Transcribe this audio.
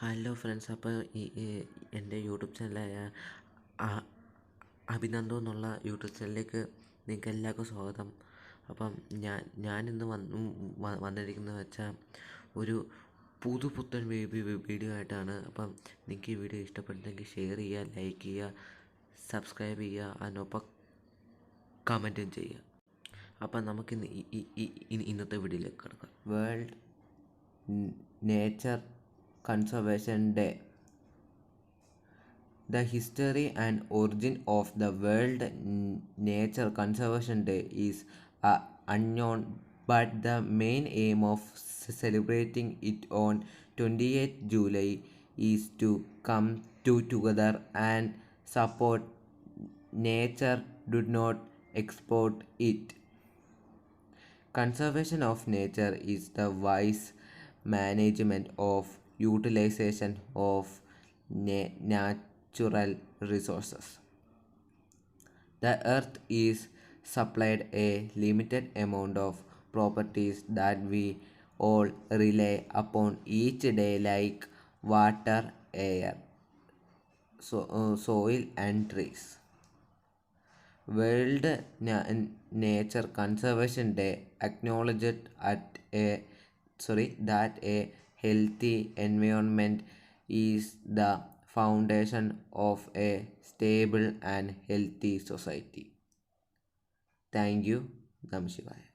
Hello friends, അപ്പോൾ എൻ്റെ YouTube ചാനലായ അ- അഭിനന്ദു എന്നുള്ള യൂട്യൂബ് ചാനലിലേക്ക് നിങ്ങൾക്ക് എല്ലാവർക്കും സ്വാഗതം. അപ്പം ഞാനിന്ന് വന്നിരിക്കുന്നത് വെച്ചാൽ ഒരു പുതുപുത്തൻ വീഡിയോ ആയിട്ടാണ്. അപ്പം നിങ്ങൾക്ക് ഈ വീഡിയോ ഇഷ്ടപ്പെട്ടെങ്കിൽ ഷെയർ ചെയ്യുക, ലൈക്ക് ചെയ്യുക, സബ്സ്ക്രൈബ് ചെയ്യുക, അതിനൊപ്പം കമൻറ്റും ചെയ്യുക. അപ്പം നമുക്കിന്ന് ഇന്നത്തെ വീഡിയോയിലേക്ക് കിടക്കാം. World nature Conservation Day. The history and origin of the World Nature Conservation Day is unknown, but the main aim of celebrating it on 28th July is to come together and support nature, do not exploit it. Conservation of nature is the wise management of utilization of natural resources. The earth is supplied a limited amount of properties that we all rely upon each day, like water, air, soil and trees. World Nature Conservation Day acknowledged that a healthy environment is the foundation of a stable and healthy society. Thank you. Namah Shivaya.